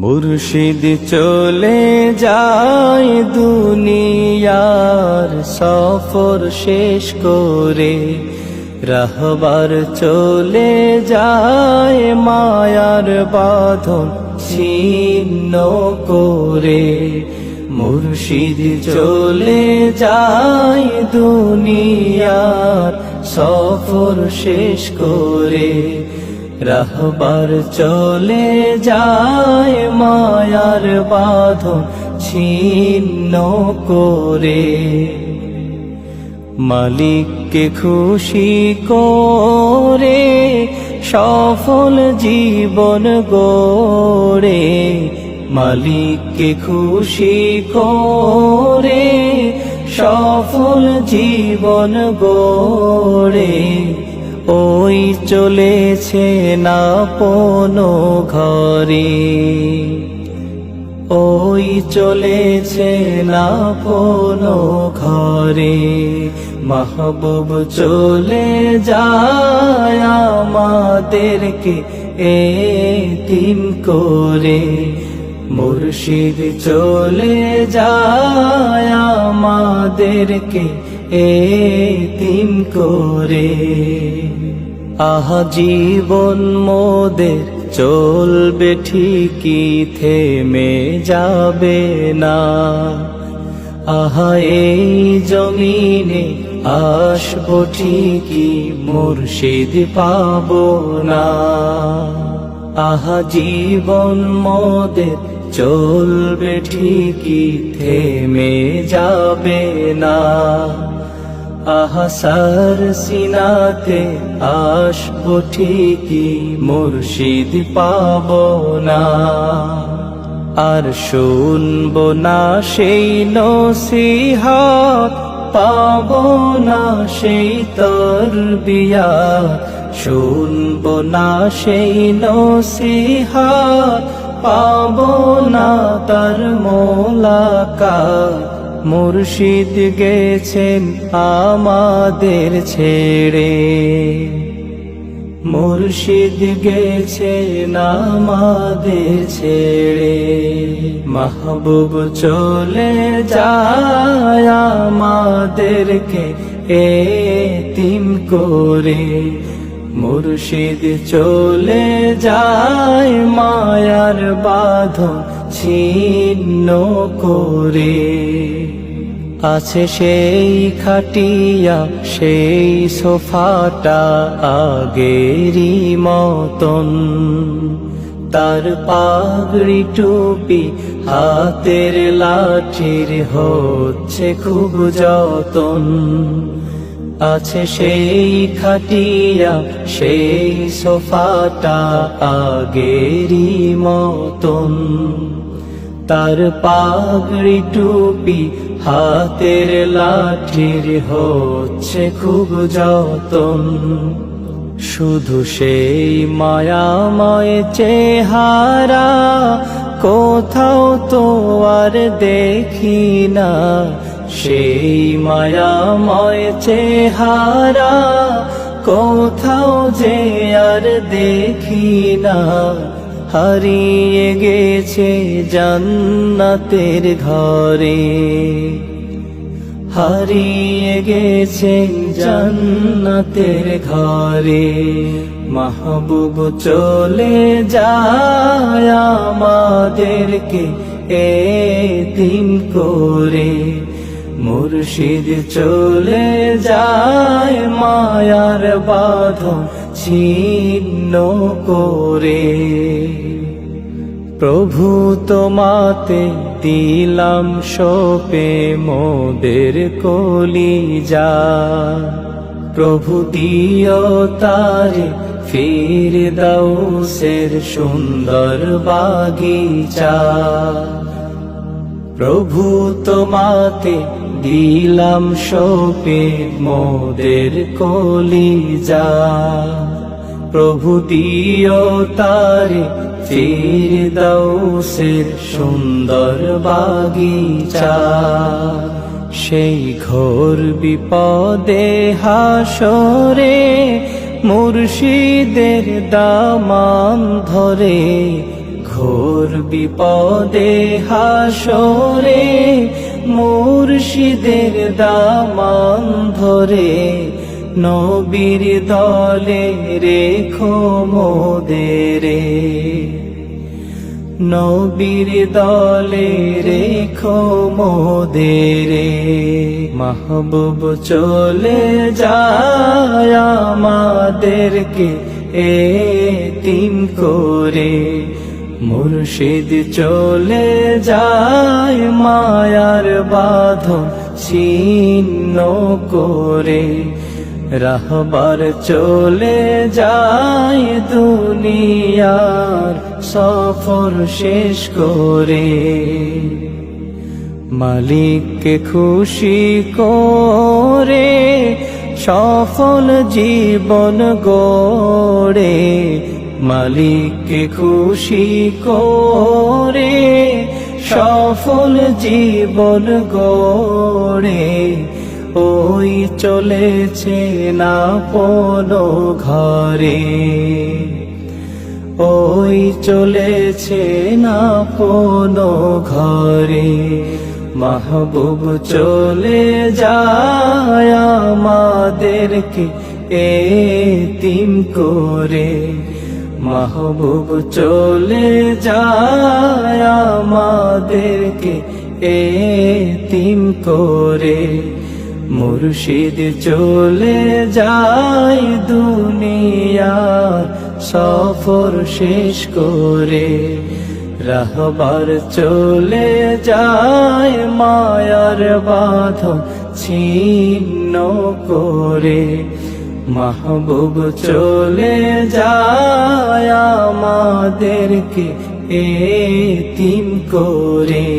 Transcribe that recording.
মুর্শিদ চলে যায় দুনিয়ার সফর শেষ করে, রাহবার চলে যায় মায়ার বাঁধন ছিন্ন করে। মুর্শিদ চলে যায় দুনিয়ার সফর শেষ করে, রাহবার চলে যায় মায়ার বাঁধন ছিন্ন করে। মালিককে খুশি করে সফল জীবন গড়ে, মালিককে খুশি করে সফল জীবন গড়ে। ওই চলেছে না আপনো ঘরে, ওই চলেছে না আপনো ঘরে। মাহবুব চলে যায় আমাদেরকে এতিম করে, মুর্শিদ চলে যায় আমাদেরকে এতিম করে। আহা জীবন মোদের চলবে ঠিকই, থেমে যাবে না। আহা এই জমিনে আসবো ঠিকই, মুর্শিদ পাবো না। আহা জীবন মোদের চলবে ঠিকই, থেমে যাবে না। আহা সার সিনাতে আসবো ঠিকই, মুর্শিদ পাবো না। আর শুনবো না সেই নসিহত, পাবো না সেই তরবিয়ত। শুনবো না সেই নসিহত, পাবো না তার মোলাকাত। মুর্শিদ গেছেন আমাদের ছেড়ে, মুর্শিদ গেছেন আমাদের ছেড়ে। মাহবুব চলে যায় আমাদেরকে এতিম করে, মুর্শিদ চলে যায় মায়ার বাঁধন ছিন্ন করে। আছে সেই খাটিয়া সেই সোফাটা আগেরই মতন, তার পাগড়ি টুপি হাতের লাঠির হচ্ছে খুব যতন। আছে সেই খাটিয়া সেই সোফাটা আগেরই মতন, তার পাগড়ি টুপি হাতের লাঠির হচ্ছে খুব যতন। শুধু সেই মায়াময় চেহারা কোথাও তো আর দেখি না, সেই মায়াময় চেহারা কোথাও যে আর দেখি না। হারিয়ে গেছে জান্নাতের ঘরে, হারিয়ে গেছে জান্নাতের ঘরে। মাহবুব চলে যায় আমাদেরকে এতিম করে, মুর্শিদ চলে যায় মায়ার বাঁধন ছিন্ন করে। প্রভু তোমাতে দিলাম সপে মোদের কলিজা, প্রভু দিও তারে ফিরদাউসের সুন্দর বাগিচা। প্রভু তোমাতে দিলাম সপে মোদের কলিজা, প্রভু দিও তারে ফিরদাউসের সুন্দর বাগিচা। সেই ঘোর বিপদে হাসরে মুর্শিদের দামান ধরে ঘোর বিপদে হাসরে মুর্শিদের দামান ধরে নবীর দলে রেখো মোদেরে নবীর দলে রেখো মোদেরে মাহবুব চলে যায় আমাদেরকে এতিম করে মুর্শিদ চলে যায় মায়ার বাঁধন ছিন্ন করে রাহবার চলে যায় দুনিয়ার সফর শেষ করে মালিককে খুশি করে সফল জীবন গড়ে মালিককে খুশি করে সফল জীবন গড়ে ওই চলেছে না কোনো ঘরে ওই চলেছে না কোনো ঘরে মাহবুব চলে যায় আমাদেরকে এতিম করে মাহবুব চলে যায় আমাদেরকে এতিম করে মুর্শিদ চলে যায় দুনিয়ার সফর শেষ করে রাহবার চলে যায় মায়ার বাঁধন ছিন্ন করে মাহবুব চলে যায় আমাদেরকে এতিম করে।